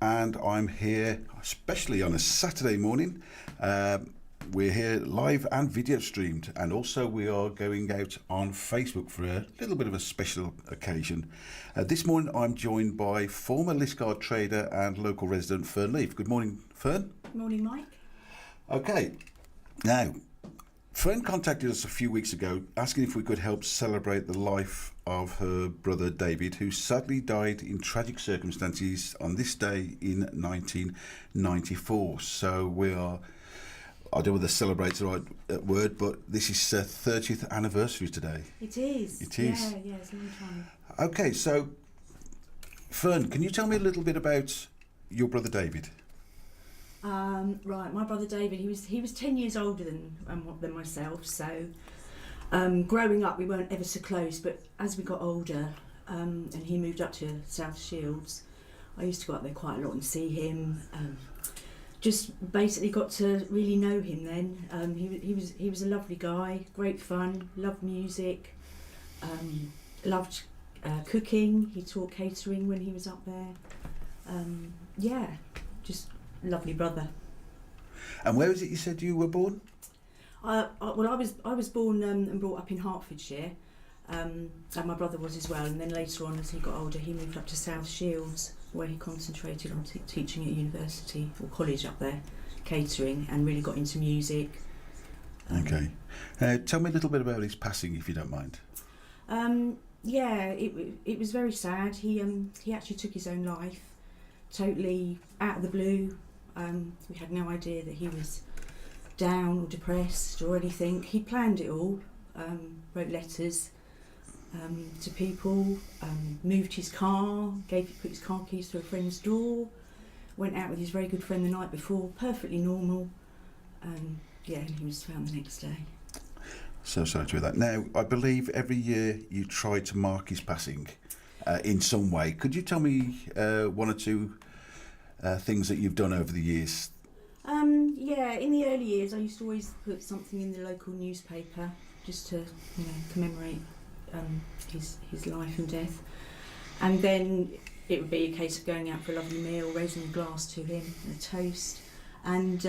and I'm here especially on a Saturday morning. We're here live and video streamed, and also we are going out on Facebook for a little bit of a special occasion. This morning I'm joined by former Liskeard trader and local resident Fern Leaf. Good morning, Fern. Good morning, Mike. Okay, now Fern contacted us a few weeks ago asking if we could help celebrate the life of her brother David, who sadly died in tragic circumstances on this day in 1994. So we are, I don't know whether celebrate's the right word, but this is 30th anniversary today. It is. It is. Yeah, it's a long time. Okay, so Fern, can you tell me a little bit about your brother David? Right, my brother David, he was 10 years older than myself, so growing up we weren't ever so close, but as we got older and he moved up to South Shields, I used to go up there quite a lot and see him. Just basically got to really know him then. He was a lovely guy, great fun, loved music, loved cooking. He taught catering when he was up there. Just lovely brother. And where is it you said you were born? I was born and brought up in Hertfordshire, and my brother was as well. And then later on, as he got older, he moved up to South Shields, where he concentrated on teaching at university or college up there, catering, and really got into music. Okay, tell me a little bit about his passing, if you don't mind. It was very sad. He actually took his own life, totally out of the blue. We had no idea that he was down or depressed or anything. He planned it all, wrote letters to people, moved his car, put his car keys to a friend's door, went out with his very good friend the night before, perfectly normal, and he was found the next day. So sorry to hear that. Now, I believe every year you try to mark his passing in some way. Could you tell me one or two things that you've done over the years? In the early years I used to always put something in the local newspaper just to commemorate his life and death, and then it would be a case of going out for a lovely meal, raising a glass to him and a toast, and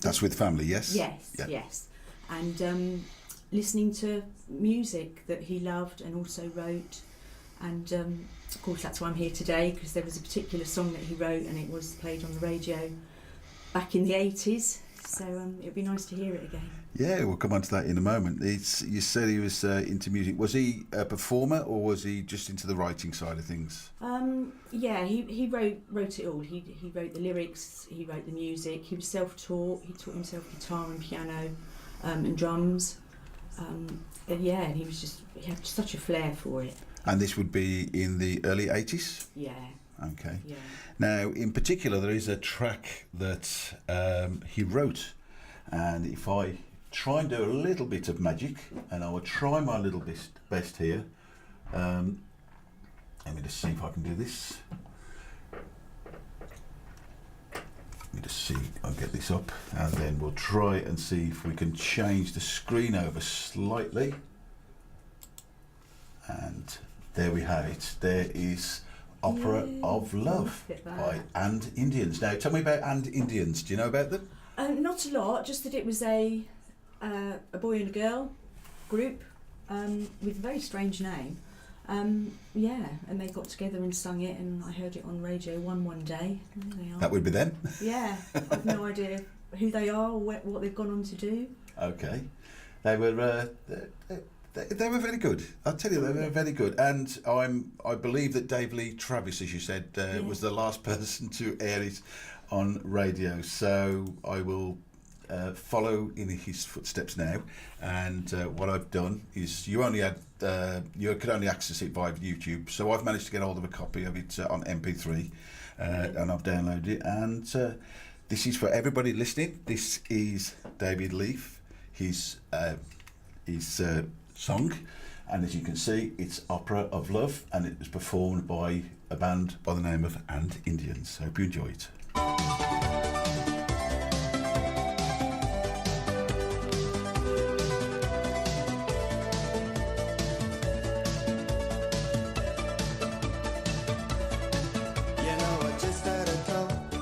that's with family, yes? Yes, and listening to music that he loved and also wrote. And of course that's why I'm here today, because there was a particular song that he wrote and it was played on the radio back in the 80s, so it'd be nice to hear it again. Yeah, we'll come on to that in a moment. You said he was into music. Was he a performer or was he just into the writing side of things? He wrote it all. He wrote the lyrics, he wrote the music, he was self-taught, he taught himself guitar and piano and drums, and he had such a flair for it. And this would be in the early 80s? Yeah. Okay. Yeah. Now, in particular, there is a track that he wrote, and if I try and do a little bit of magic, and I will try my little best here, let me just see if I can do this. Let me just see, I'll get this up, and then we'll try and see if we can change the screen over slightly. And there we have it. There is Opera of Love by And Indians. Now, tell me about And Indians. Do you know about them? Not a lot, just that it was a boy and a girl group with a very strange name. And they got together and sung it, and I heard it on Radio 1 one day. And there they are. That would be them? Yeah, I've no idea who they are or what they've gone on to do. Okay. They were... They were very good. I'll tell you, they were very good. And I believe that Dave Lee Travis, as you said, was the last person to air it on radio. So I will follow in his footsteps now. And what I've done is you could only access it via YouTube. So I've managed to get hold of a copy of it on MP3, and I've downloaded it. And this is for everybody listening. This is David Leaf. His song, and as you can see, it's Opera of Love, and it was performed by a band by the name of And Indians. Hope you enjoy it. You know, I just had a thought.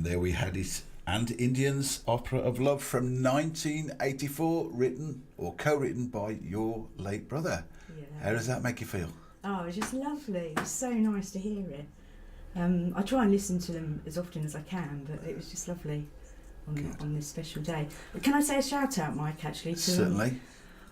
And there we had it. And Indians, Opera of Love from 1984, written or co-written by your late brother. Yeah. How does that make you feel? Oh, it's just lovely. It's so nice to hear it. I try and listen to them as often as I can, but it was just lovely on this special day. But can I say a shout out, Mike, actually, to Certainly.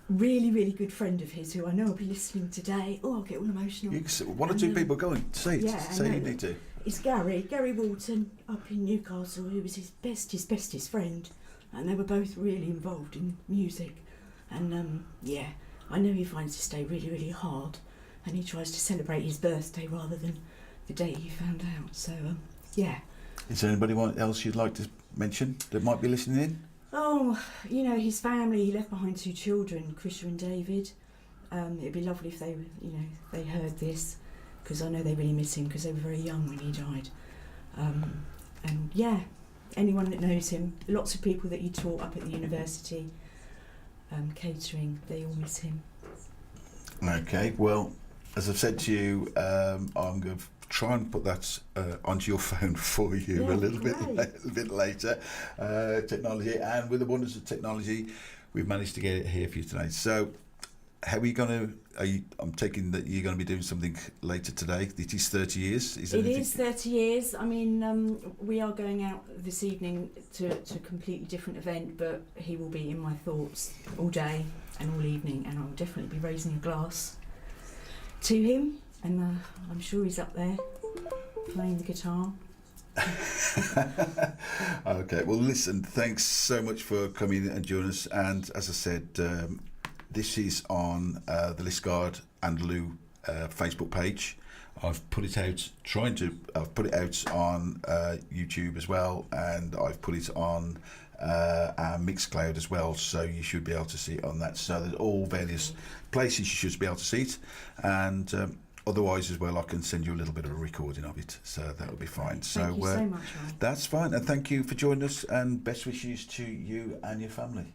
really, really good friend of his who I know will be listening today. Oh, I'll get all emotional. One or two people going. Say it. Yeah, Say you need to. It's Gary Walton up in Newcastle, who was his bestest friend, and they were both really involved in music. And yeah, I know he finds this day really, really hard, and he tries to celebrate his birthday rather than the day he found out. So yeah. Is there anybody else you'd like to mention that might be listening in? Oh, you know, his family. He left behind 2 children, Krisha and David. It'd be lovely if they heard this, because I know they really miss him because they were very young when he died. And yeah, anyone that knows him, lots of people that he taught up at the university, catering, they all miss him. Okay, well, as I've said to you, I'm going to try and put that onto your phone for you a little bit later. Technology, and with the wonders of technology, we've managed to get it here for you tonight. So, how are you going to? I'm taking that you're going to be doing something later today. It is 30 years. It is 30 years. I mean, we are going out this evening to a completely different event, but he will be in my thoughts all day and all evening, and I'll definitely be raising a glass to him, and I'm sure he's up there playing the guitar. Okay, well listen, thanks so much for coming and joining us, and as I said, this is on the Liskeard and Looe Facebook page. I've put it out on YouTube as well, and I've put it on our Mixcloud as well, so you should be able to see it on that. So there's all various places you should be able to see it, and otherwise as well I can send you a little bit of a recording of it, so that'll be fine. Thank you so much, Ryan. That's fine, and thank you for joining us, and best wishes to you and your family.